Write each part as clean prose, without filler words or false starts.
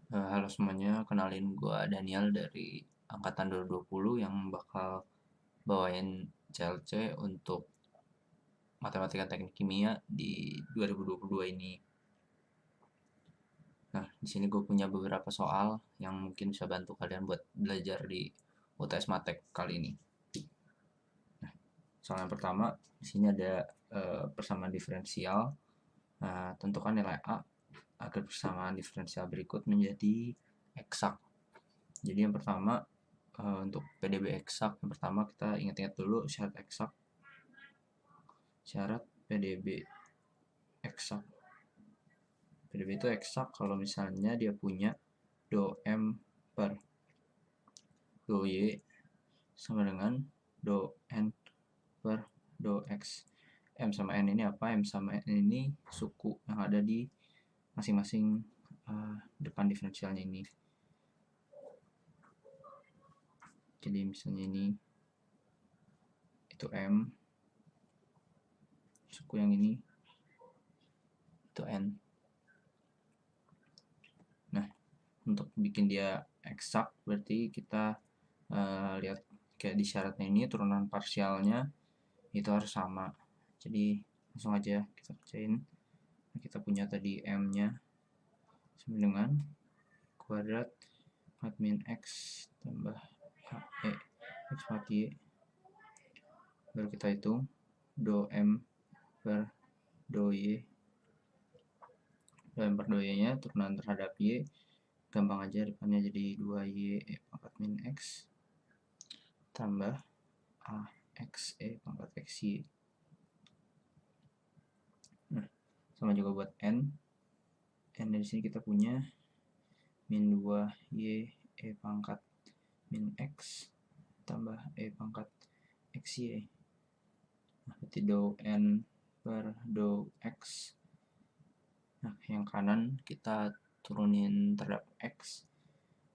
Halo semuanya, kenalin gua Daniel dari angkatan 2020 yang bakal bawain CLC untuk Matematika Teknik Kimia di 2022 ini. Nah, di sini gue punya beberapa soal yang mungkin bisa bantu kalian buat belajar di UTS Matek kali ini. Soal yang pertama, di sini ada persamaan diferensial. Nah, tentukan nilai A agar persamaan diferensial berikut menjadi eksak. Jadi yang pertama, untuk PDB eksak, yang pertama kita ingat-ingat dulu syarat eksak. Syarat PDB eksak. PDB itu eksak kalau misalnya dia punya do M per do Y sama dengan do N per do X. M sama N ini apa? M sama N ini suku yang ada di masing-masing depan diferensialnya ini. Jadi misalnya ini itu M, suku yang ini itu N. Nah, untuk bikin dia eksak berarti kita lihat kayak di syaratnya ini turunan parsialnya itu harus sama. Jadi langsung aja kita kerjain. Kita punya tadi M nya sama dengan kuadrat 4 min X tambah E X 4 Y, baru kita hitung do M per do Y. Do M per do Y nya turunan terhadap Y, gampang aja, depannya jadi 2Y E pangkat min X tambah A X E pangkat X Y. Nah, sama juga buat N. N dari sini kita punya min 2Y E pangkat min X tambah E pangkat XY. Nah, berarti do N per do X. Nah, yang kanan kita turunin terhadap X.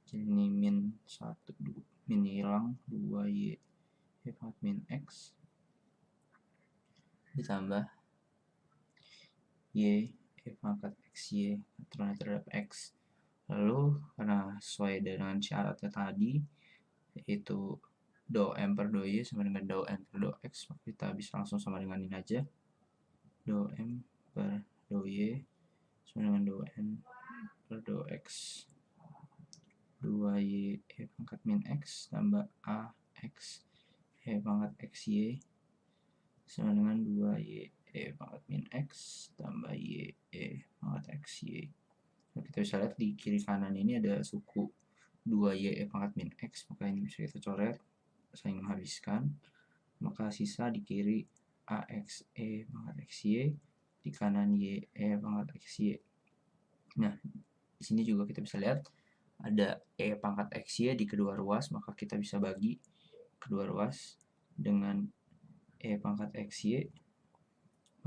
Jadi ini min 1, min hilang 2Y E pangkat min X ditambah Y E pangkat XY turunan terhadap X. Lalu karena sesuai dengan syaratnya tadi, yaitu do M per do Y sama dengan do N per do X, maka kita bisa langsung sama dengan ini aja. Do M per do Y sama dengan do N per do X. 2Y E pangkat min X tambah A X E pangkat XY sama dengan 2Y E pangkat min X tambah Y E pangkat XY. Nah, kita bisa lihat di kiri kanan ini ada suku 2Y E pangkat min X, maka ini bisa kita coret saling menghabiskan. Maka sisa di kiri AX E pangkat XY, di kanan Y E pangkat XY. Nah, di sini juga kita bisa lihat ada E pangkat XY di kedua ruas, maka kita bisa bagi kedua ruas dengan E pangkat XY,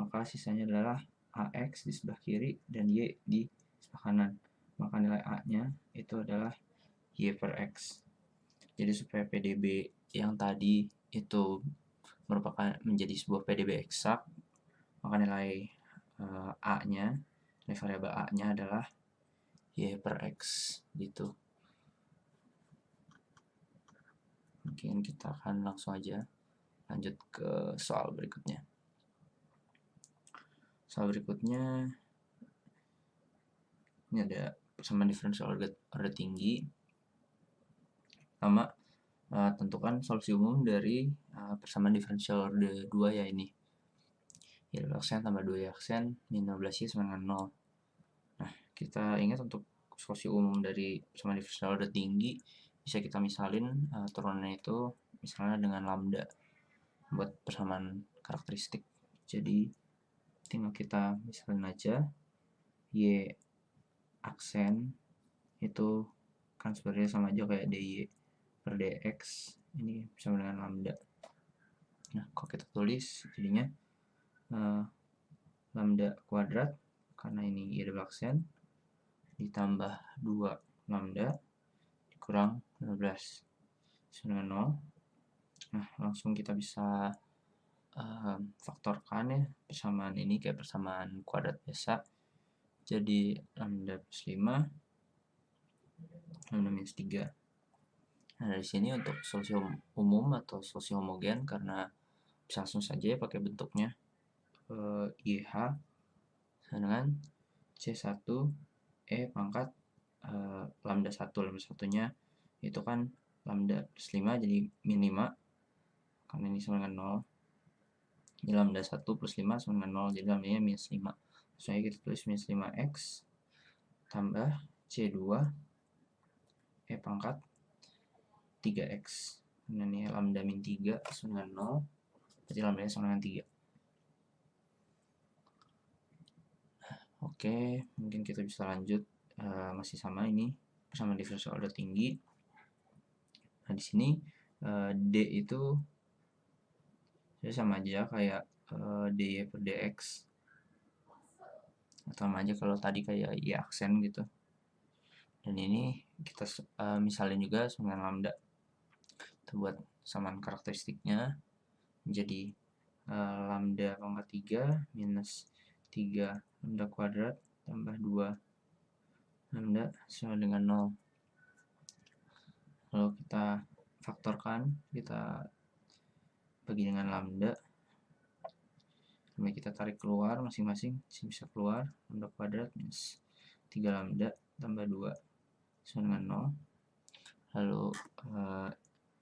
maka sisanya adalah AX di sebelah kiri dan Y di sebelah kanan. Maka nilai A-nya itu adalah Y per X. Jadi supaya PDB yang tadi itu merupakan menjadi sebuah PDB eksak, maka nilai A-nya, nilai variabel A-nya adalah Y per X gitu. Mungkin kita akan langsung aja lanjut ke soal berikutnya. Soal berikutnya ini ada persamaan diferensial order tinggi. Pertama, tentukan solusi umum dari persamaan diferensial order 2 ya ini. Y aksen tambah 2Y aksen min 15Y sama dengan 0. Nah, kita ingat untuk solusi umum dari persamaan diferensial order tinggi bisa kita misalin turunannya itu misalnya dengan lambda buat persamaan karakteristik. Jadi tinggal kita misalin aja Y aksen itu kan sebenarnya sama aja kayak dy per dx, ini sama dengan lambda. Nah, kalau kita tulis jadinya lambda kuadrat karena ini y double aksen ditambah 2 lambda dikurang 15 sama dengan 0. Nah, langsung kita bisa faktorkan ya persamaan ini kayak persamaan kuadrat biasa. Jadi lambda plus 5 lambda minus 3. Nah, dari sini untuk solusi umum atau solusi homogen, karena bisa langsung saja ya pakai bentuknya, YH sama dengan C1 E pangkat lambda 1. Lambda satunya itu kan lambda plus 5 jadi min 5, karena ini sama dengan 0. Ini lambda 1 plus 5 sama dengan 0, jadi lambdanya minus 5. Selanjutnya kita tulis minus 5x tambah C2 E pangkat 3x. Nah, ini lambda min 3 sama dengan 0, berarti lambdanya sama dengan 3. Oke, mungkin kita bisa lanjut. Masih sama ini, persamaan diferensial order tinggi. Nah, di sini D itu sama aja kayak dy per dx, atau sama aja kalau tadi kayak y aksen gitu. Dan ini kita misalin juga dengan lambda. Kita buat samaan karakteristiknya menjadi lambda pangkat 3 minus 3 lambda kuadrat tambah 2 lambda sama dengan 0. Lalu kita faktorkan, kita bagi dengan lambda, kemudian kita tarik keluar masing-masing, sini bisa keluar lambda kuadrat minus 3 lambda tambah 2 sama dengan 0. Lalu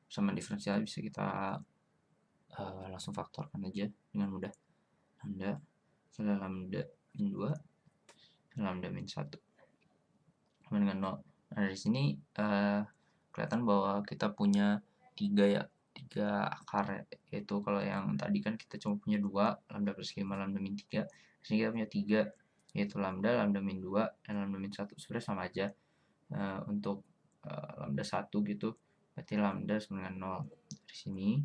sama diferensial bisa kita langsung faktorkan aja dengan mudah. Lambda sama lambda min 2 lambda min 1 sama dengan 0. Nah, dari sini kelihatan bahwa kita punya 3 akar, yaitu kalau yang tadi kan kita cuma punya 2, lambda plus 5 lambda min 3. Di sini kita punya 3, yaitu lambda min 2 dan lambda min 1. Sebenarnya sama aja. Untuk lambda 1 gitu, berarti lambda sama dengan 0. Dari sini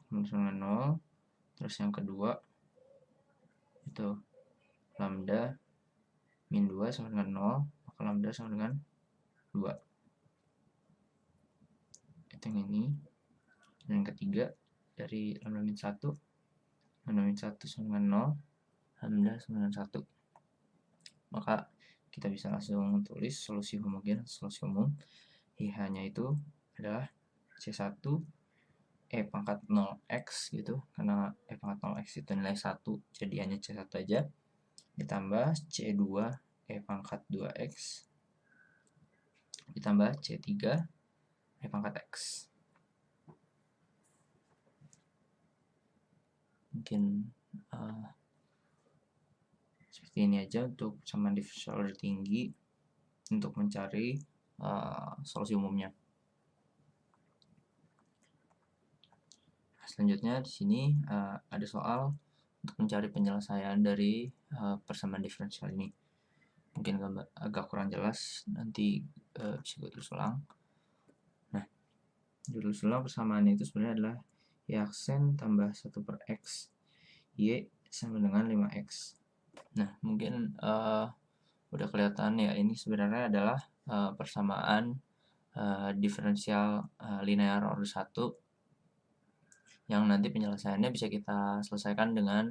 sama dengan 0. Terus yang kedua itu lambda min 2 sama dengan 0, maka lambda sama dengan 2. Itu yang ini. Dan yang ketiga dari lambda min 1, lambda min 1 sama dengan 0, lambda sama dengan 1. Maka kita bisa langsung tulis solusi homogen, solusi umum. IH-nya itu adalah C1 E pangkat 0x gitu, karena E pangkat 0x itu nilai 1, jadi hanya C1 aja, ditambah C2 E pangkat 2x, ditambah C3 E pangkat x. Mungkin seperti ini aja untuk persamaan diferensial order tinggi untuk mencari solusi umumnya. Selanjutnya di sini ada soal untuk mencari penyelesaian dari persamaan diferensial ini. Mungkin agak kurang jelas, nanti bisa gue tulis ulang. Nah, tulis ulang persamaannya itu sebenarnya adalah y aksen tambah 1 per x y sama dengan 5x. Nah, mungkin udah kelihatan ya, ini sebenarnya adalah persamaan diferensial linear order 1 yang nanti penyelesaiannya bisa kita selesaikan dengan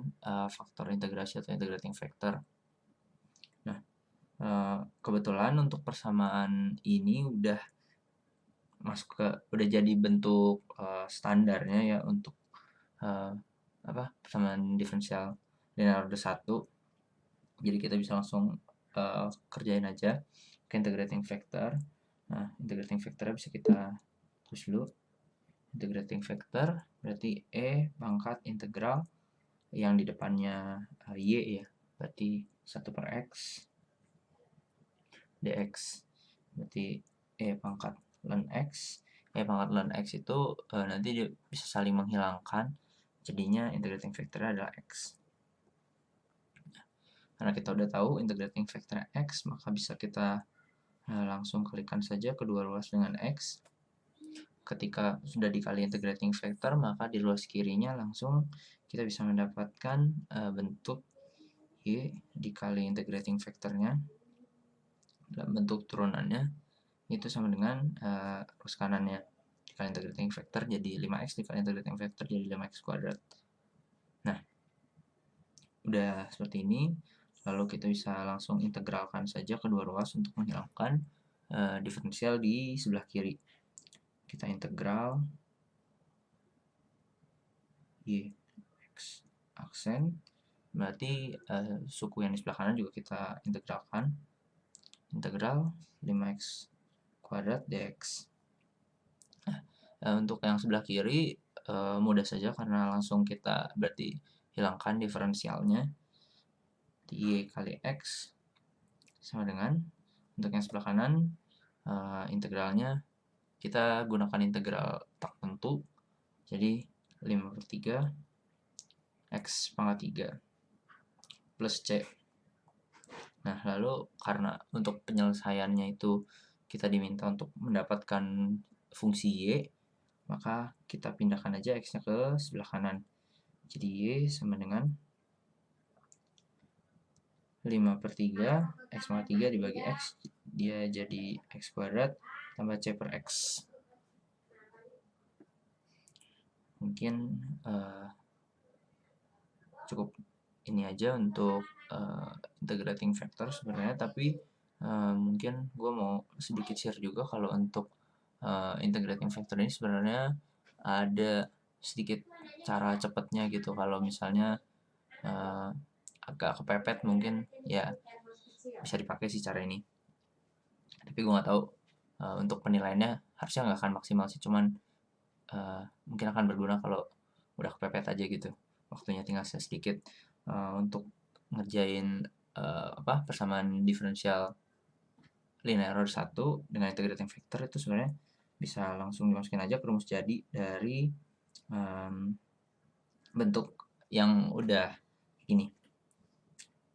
faktor integrasi atau integrating factor. Nah, kebetulan untuk persamaan ini udah jadi bentuk standarnya ya untuk persamaan diferensial linear order 1. Jadi kita bisa langsung kerjain aja ke integrating factor. Nah, integrating factor bisa kita tulis dulu. Integrating factor berarti E pangkat integral yang di depannya Y ya, berarti 1 per X dx, berarti E pangkat ln X. E pangkat ln X itu nanti dia bisa saling menghilangkan, jadinya integrating factor adalah X. Karena kita udah tahu integrating factor X, maka bisa kita langsung kalikan saja kedua ruas dengan X. Ketika sudah dikali integrating factor, maka di ruas kirinya langsung kita bisa mendapatkan bentuk Y dikali integrating factornya dalam bentuk turunannya itu sama dengan ruas kanannya dikali integrating factor jadi 5x dikali integrating factor jadi 5x kuadrat. Nah, udah seperti ini. Lalu kita bisa langsung integralkan saja kedua ruas untuk menghilangkan diferensial di sebelah kiri. Kita integral y x aksen, berarti suku yang di sebelah kanan juga kita integralkan. Integral 5x kuadrat dx. Untuk yang sebelah kiri mudah saja karena langsung kita berarti hilangkan diferensialnya. Y kali x sama dengan, untuk yang sebelah kanan integralnya kita gunakan integral tertentu, jadi 5/3 x pangkat 3 plus c. Nah, lalu karena untuk penyelesaiannya itu kita diminta untuk mendapatkan fungsi y, maka kita pindahkan aja x-nya ke sebelah kanan. Jadi y sama dengan 5/3 x pangkat 3 dibagi x, dia jadi x kuadrat tambah c per x. Mungkin cukup ini aja untuk integrating factor sebenarnya, tapi mungkin gue mau sedikit share juga kalau untuk integrating factor ini sebenarnya ada sedikit cara cepatnya gitu. Kalau misalnya agak kepepet mungkin ya bisa dipakai sih cara ini, tapi gue nggak tahu untuk penilaiannya harusnya nggak akan maksimal sih, cuman mungkin akan berguna kalau udah kepepet aja gitu, waktunya tinggal sedikit untuk ngerjain persamaan diferensial linear order 1 dengan integrating factor. Itu sebenarnya bisa langsung dimasukin aja ke rumus jadi dari bentuk yang udah ini,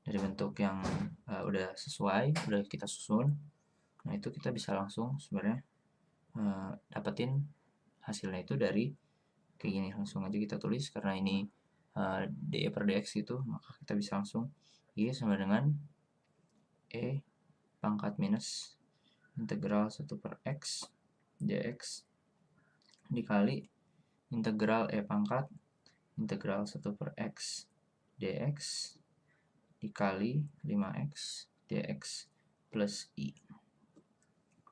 dari bentuk yang udah sesuai, udah kita susun. Nah, itu kita bisa langsung sebenarnya dapetin hasilnya itu dari kayak gini. Langsung aja kita tulis, karena ini dE per dx itu, maka kita bisa langsung y sama dengan e pangkat minus integral 1 per x dx dikali integral e pangkat integral 1 per x dx dikali 5x dx plus i.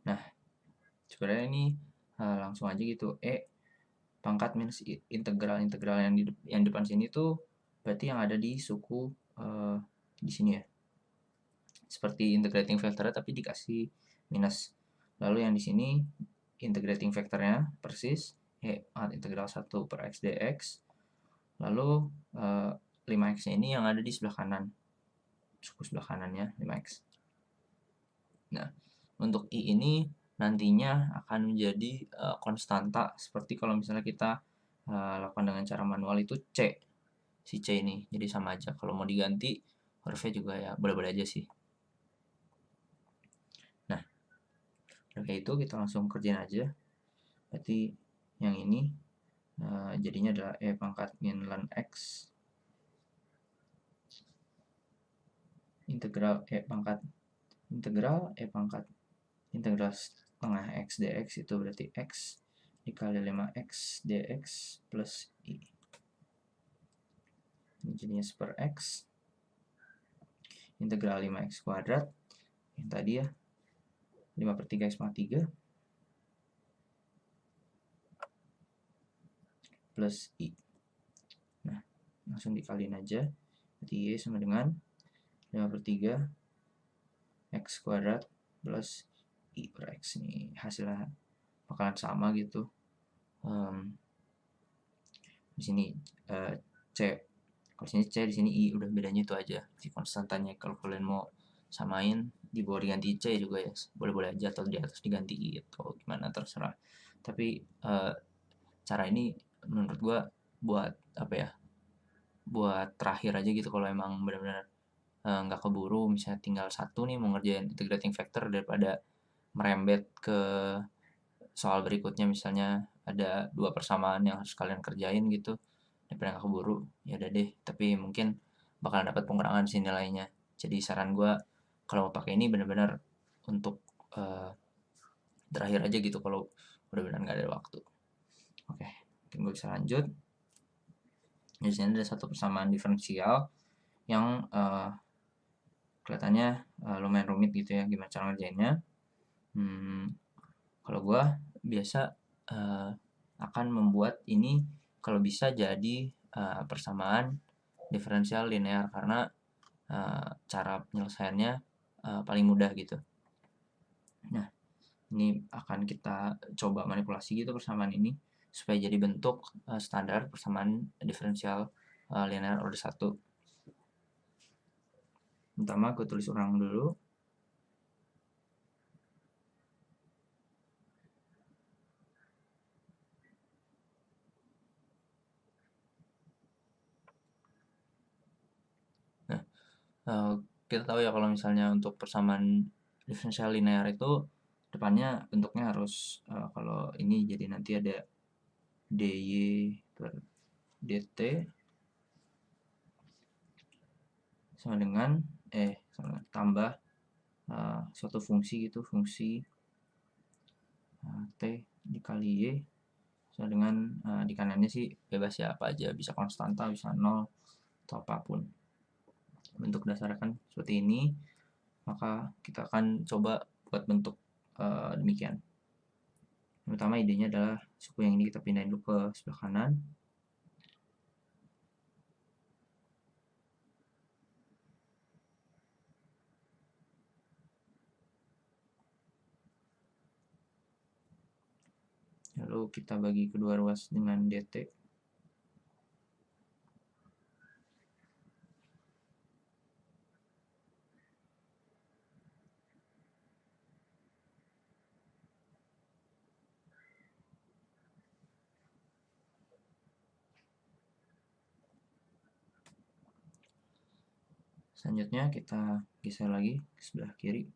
Nah, sebenarnya ini langsung aja gitu, e pangkat minus integral yang depan sini tuh berarti yang ada di suku di sini ya, seperti integrating factor tapi dikasih minus. Lalu yang di sini integrating factornya persis e pangkat integral 1 per x dx, lalu 5x nya ini yang ada di sebelah kanan, suku sebelah kanannya 5x. Nah, untuk i ini nantinya akan menjadi konstanta, seperti kalau misalnya kita lakukan dengan cara manual itu c, si c ini jadi sama aja. Kalau mau diganti hurufnya juga ya boleh-boleh aja sih. Nah, kayak itu kita langsung kerjain aja. Berarti yang ini jadinya adalah e pangkat min ln x integral e pangkat integral setengah x dx, itu berarti x dikali 5x dx plus i. Ini jadinya 1 per x integral 5x kuadrat yang tadi ya 5/3 x pangkat 3 plus i. Nah, langsung dikaliin aja, berarti y sama dengan 5/3 x kuadrat plus i per x. Nih hasilnya bakalan sama gitu. Di sini c, kalau sini c, di sini i, udah bedanya itu aja si konstantanya. Kalau kalian mau samain di bawah diganti c juga ya boleh-boleh aja, atau di atas diganti i atau gimana terserah. Tapi cara ini menurut gua buat apa ya, buat terakhir aja gitu, kalau emang benar-benar nggak keburu misalnya tinggal satu nih mau ngerjain integrating factor, daripada merembet ke soal berikutnya, misalnya ada 2 persamaan yang harus kalian kerjain gitu, daripada nggak keburu, ya udah deh. Tapi mungkin bakalan dapat pengurangan sih nilainya. Jadi saran gue kalau mau pakai ini benar-benar untuk terakhir aja gitu, kalau udah benar nggak ada waktu. Oke, mungkin gue bisa lanjut. Di sini ada satu persamaan diferensial yang kelihatannya lumayan rumit gitu ya gimana cara ngerjainnya. Kalau gua biasa akan membuat ini kalau bisa jadi persamaan diferensial linear karena cara penyelesaiannya paling mudah gitu. Nah, ini akan kita coba manipulasi gitu persamaan ini supaya jadi bentuk standar persamaan diferensial linear order 1. Pertama gue tulis ulang dulu. Nah, kita tahu ya kalau misalnya untuk persamaan diferensial linear itu depannya bentuknya harus kalau ini jadi nanti ada dy per dt sama dengan tambah suatu fungsi gitu, fungsi t dikali y sama dengan di kanannya sih bebas ya, apa aja, bisa konstanta, bisa 0 atau apapun. Bentuk dasarnya kan seperti ini, maka kita akan coba buat bentuk demikian. Yang pertama idenya adalah suku yang ini kita pindahin dulu ke sebelah kanan. Lalu kita bagi kedua ruas dengan dt. Selanjutnya kita geser lagi ke sebelah kiri.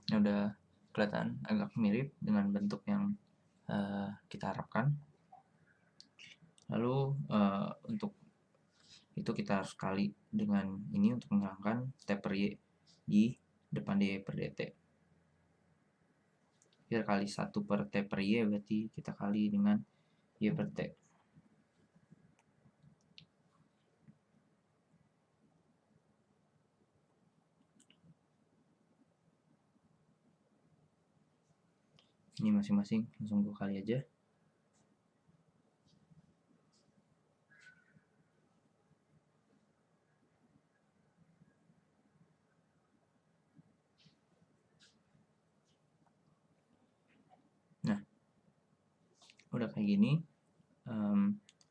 Ini udah kelihatan agak mirip dengan bentuk yang kita harapkan. Lalu untuk itu kita harus kali dengan ini untuk menghilangkan t per y di depan dy per dt. Kita kali 1 per t per y berarti kita kali dengan y per t. Ini masing-masing langsung gue kali aja. Nah, udah kayak gini,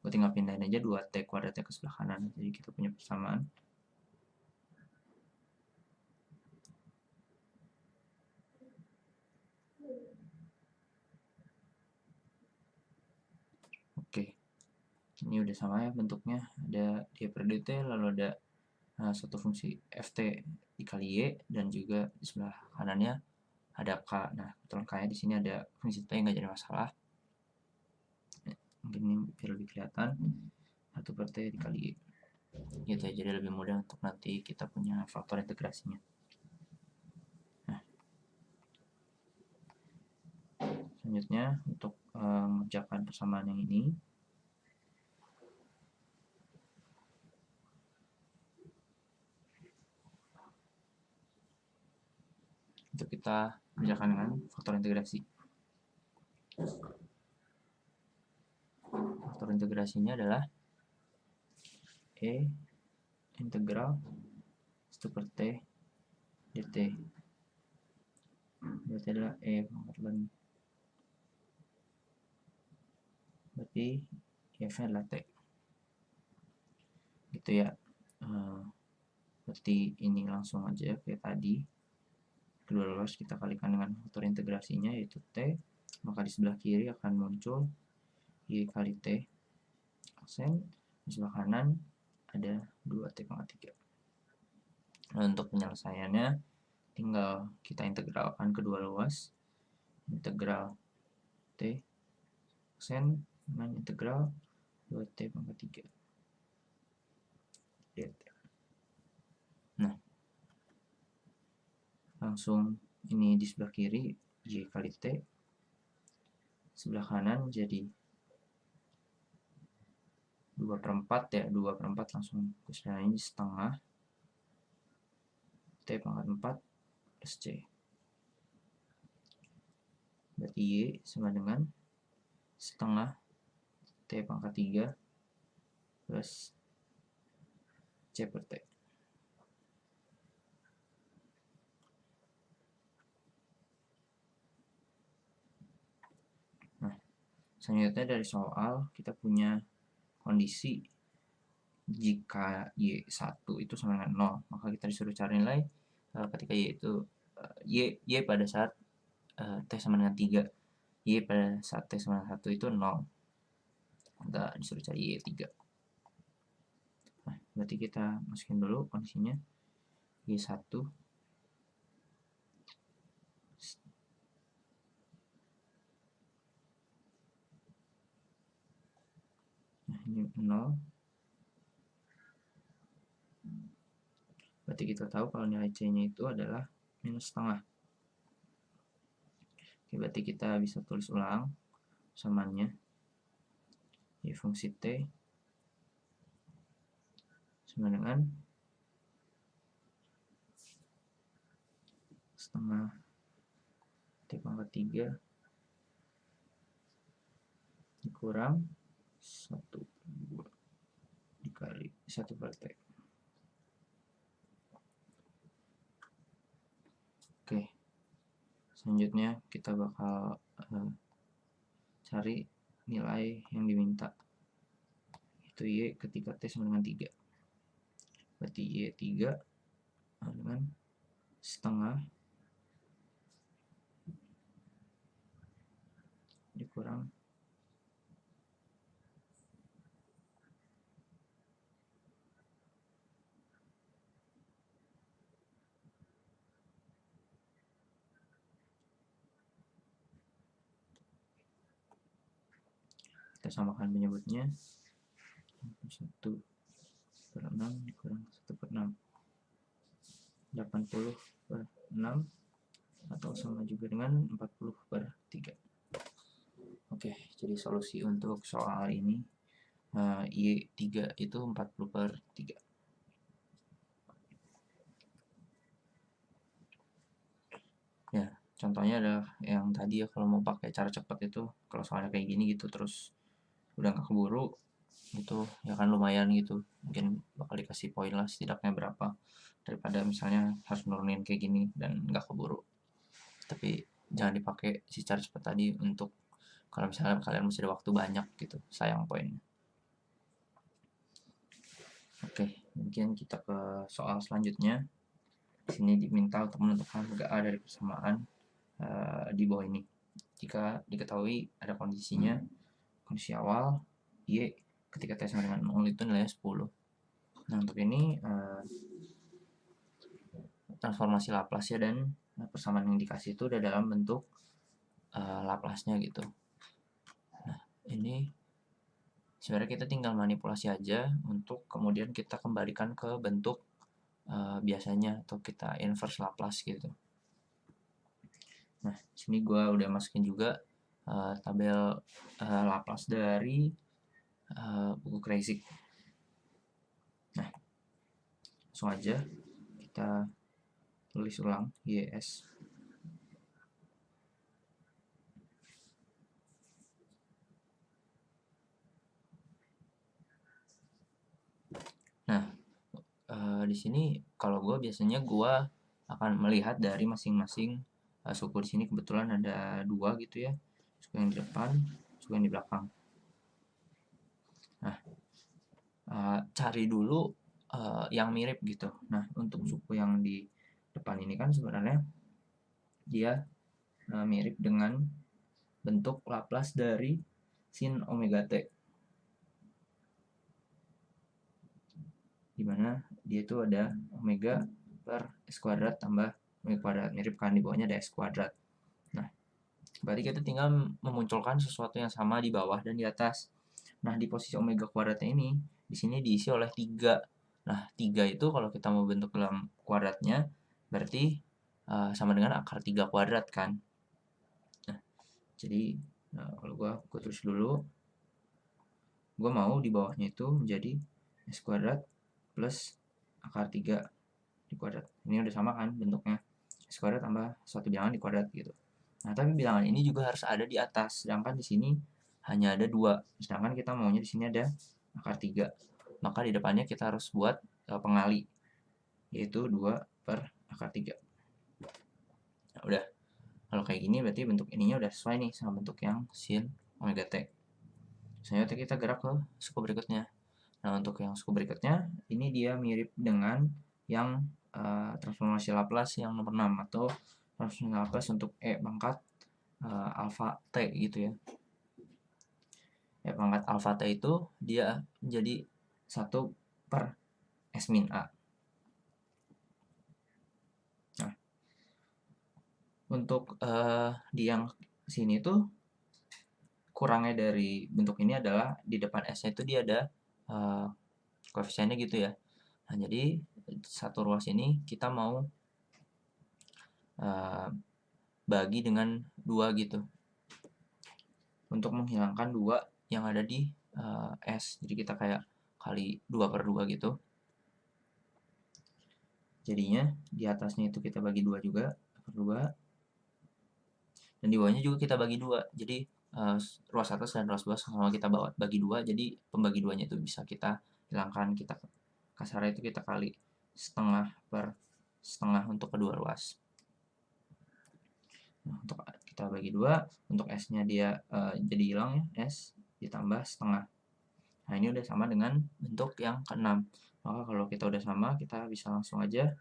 gue tinggal pindahin aja 2t kuadratnya ke sebelah kanan, jadi kita punya persamaan. Oke, ini udah sama ya bentuknya, ada dy per dt, lalu ada satu fungsi ft dikali y, dan juga di sebelah kanannya ada k. Nah, kebetulan k nya di sini ada fungsi t, nggak jadi masalah. Mungkin ini biar lebih kelihatan, 1 per t dikali y gitu ya, jadi lebih mudah untuk nanti kita punya faktor integrasinya. Nah, selanjutnya untuk mengerjakan persamaan yang ini, untuk kita mengerjakan dengan faktor integrasi. Faktor integrasinya adalah e integral 1 per t dt. Berarti adalah e pangkat ln. Berarti f-nya adalah t. Gitu ya. Berarti ini langsung aja kayak tadi. Kedua ruas kita kalikan dengan faktor integrasinya yaitu t. Maka di sebelah kiri akan muncul y kali t aksen. Di sebelah kanan ada 2t pangkat 3. Nah, untuk penyelesaiannya tinggal kita integralkan kedua ruas, integral t aksen dengan integral 2t pangkat 3 dt. Nah, langsung ini di sebelah kiri Y kali T, sebelah kanan jadi 2/4 ya, 2/4 langsung ini setengah T pangkat 4 plus C. Berarti Y sama dengan setengah T pangkat 3 plus C per T. Nah, selanjutnya dari soal kita punya kondisi jika Y1 itu sama dengan 0, maka kita disuruh cari nilai ketika Y itu Y pada saat T sama dengan 3, Y pada saat T sama dengan 1 itu 0. Kita disuruh cari Y3. Nah, berarti kita masukin dulu kondisinya Y1 nah ini 0. Berarti kita tahu kalau nilai C nya itu adalah minus setengah. Oke, berarti kita bisa tulis ulang samaannya. Y fungsi T sama dengan setengah T pangkat 3 dikurang 1/2 dikali 1 per T. Oke, selanjutnya kita bakal cari nilai yang diminta, itu Y ketika T sama dengan 3. Berarti Y3 dengan setengah dikurang kita samakan penyebutnya 1/6 dikurang 1/6 80/6 atau sama juga dengan 40/3. Oke, jadi solusi untuk soal ini Y3 itu 40/3. Ya, contohnya adalah yang tadi ya, kalau mau pakai cara cepat itu kalau soalnya kayak gini gitu terus udah nggak keburu gitu ya kan lumayan gitu, mungkin bakal dikasih poin lah setidaknya berapa, daripada misalnya harus nurunin kayak gini dan nggak keburu. Tapi jangan dipakai si cara cepat tadi untuk kalau misalnya kalian masih ada waktu banyak gitu, sayang poinnya. Oke, mungkin kita ke soal selanjutnya. Di sini diminta untuk menentukan harga A dari persamaan di bawah ini. Jika diketahui ada kondisinya, kondisi awal Y ketika T sama dengan 0 itu nilainya 10. Nah, untuk ini transformasi Laplace ya, dan persamaan yang dikasih itu udah dalam bentuk Laplace-nya gitu. Nah, ini sebenarnya kita tinggal manipulasi aja untuk kemudian kita kembalikan ke bentuk biasanya atau kita inverse Laplace gitu. Nah, sini gue udah masukin juga tabel Laplace dari buku Crazy. Nah, langsung aja kita tulis ulang YS. Nah, di sini kalau gue biasanya gue akan melihat dari masing-masing suku. Di sini kebetulan ada 2 gitu ya, suku yang di depan, suku yang di belakang. Nah, cari dulu yang mirip gitu. Nah, untuk suku yang di depan ini kan sebenarnya dia mirip dengan bentuk Laplace dari sin omega t, dimana dia itu ada omega per s kuadrat tambah omega kuadrat, mirip kan, di bawahnya ada s kuadrat. Nah, berarti kita tinggal memunculkan sesuatu yang sama di bawah dan di atas. Nah, di posisi omega kuadratnya ini di sini diisi oleh 3. Nah, 3 itu kalau kita mau bentuk dalam kuadratnya berarti sama dengan akar 3 kuadrat kan. Nah, jadi kalau gue tulis dulu, gue mau di bawahnya itu menjadi S kuadrat plus akar 3 di kuadrat. Ini udah sama kan bentuknya, S kuadrat tambah suatu bilangan di kuadrat gitu. Nah, tapi bilangan ini juga harus ada di atas, sedangkan di sini hanya ada 2. Sedangkan kita maunya di sini ada akar 3. Maka di depannya kita harus buat pengali, yaitu 2 per akar 3. Nah, udah. Kalau kayak gini berarti bentuk ininya udah sesuai nih sama bentuk yang sin omega T. Selanjutnya kita gerak ke suku berikutnya. Nah, untuk yang suku berikutnya, ini dia mirip dengan yang transformasi Laplace yang nomor 6 atau transformasi Laplace untuk E pangkat alpha T gitu ya. E pangkat alpha T itu dia menjadi 1 per S min A. Nah, untuk di yang sini tuh kurangnya dari bentuk ini adalah di depan S-nya itu dia ada koefisiennya gitu ya. Nah, jadi satu ruas ini kita mau bagi dengan 2 gitu. Untuk menghilangkan 2 yang ada di S. Jadi kita kayak kali 2 per 2 gitu. Jadinya di atasnya itu kita bagi 2 juga, per 2. Dan di bawahnya juga kita bagi 2. Jadi ruas atas dan ruas bawah sama kita bagi 2. Jadi pembagi 2-nya itu bisa kita hilangkan. Kita kasarnya itu kita kali setengah per setengah untuk kedua ruas. Nah, untuk kita bagi 2, untuk S-nya dia jadi hilang ya, S ditambah setengah. Nah, ini udah sama dengan bentuk yang ke-6. Maka kalau kita udah sama, kita bisa langsung aja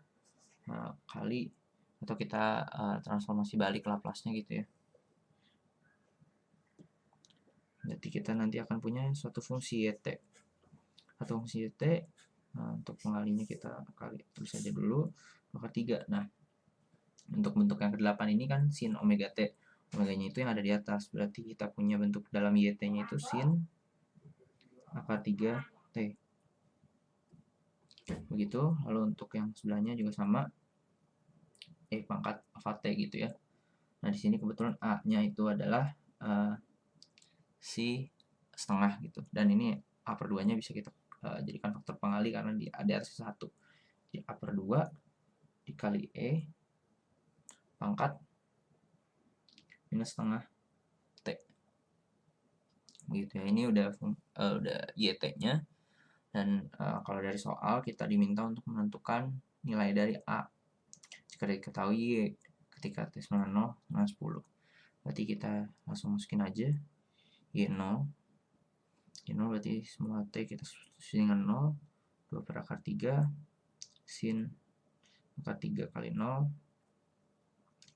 kali atau kita transformasi balik Laplace-nya gitu ya. Berarti kita nanti akan punya suatu fungsi YT atau fungsi YT. Untuk pengalinya kita kali tulis saja dulu akar 3. Nah, untuk bentuk yang ke-8 ini kan sin omega T. Omeganya itu yang ada di atas. Berarti kita punya bentuk dalam YT-nya itu sin akar 3 T. Begitu. Lalu untuk yang sebelahnya juga sama, E pangkat alpha T gitu ya. Nah, di sini kebetulan A-nya itu adalah si setengah gitu. Dan ini A per 2-nya bisa kita jadikan faktor pengali karena ada atas 1. Jadi A per 2 dikali E pangkat minus setengah T. Begitu ya. Ini udah YT-nya. Dan kalau dari soal kita diminta untuk menentukan nilai dari A jika diketahui Y ketika T 0, 0, 10. Berarti kita langsung masukin aja Y0. Y0 berarti semua T kita substitusi dengan 0. 2 per akar 3 sin akar 3 kali 0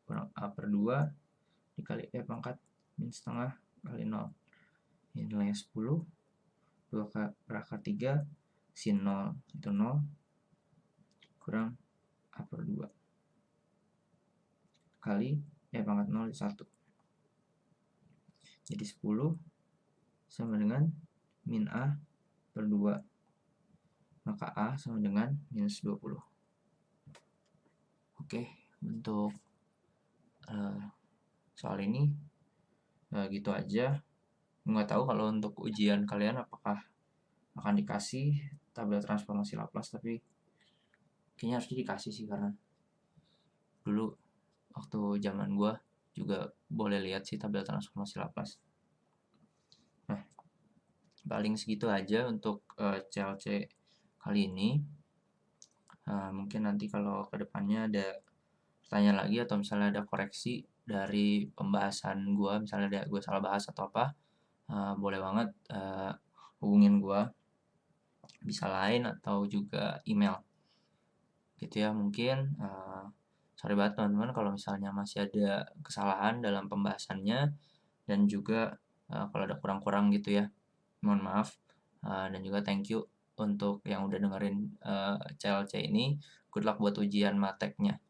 kurang A per 2 dikali E pangkat min setengah kali 0. Ini nilainya 10. 2 per akar 3 sin 0 itu 0 kurang A per 2 kali E pangkat 0 di 1. Jadi 10 sama dengan min A per 2. Maka A sama dengan minus 20. Oke, untuk soal ini gitu aja. Nggak tahu kalau untuk ujian kalian apakah akan dikasih tabel transformasi Laplace, tapi kayaknya harus dikasih sih karena dulu waktu zaman gua juga boleh lihat sih tabel transformasi Laplace. Nah, paling segitu aja untuk CLC kali ini. Mungkin nanti kalau kedepannya ada pertanyaan lagi atau misalnya ada koreksi dari pembahasan gua, misalnya ada gua salah bahas atau apa, boleh banget hubungin gua, bisa line atau juga email gitu ya. Mungkin sorry banget teman-teman kalau misalnya masih ada kesalahan dalam pembahasannya, dan juga kalau ada kurang-kurang gitu ya, mohon maaf. Dan juga thank you untuk yang udah dengerin CLC ini. Good luck buat ujian mateknya.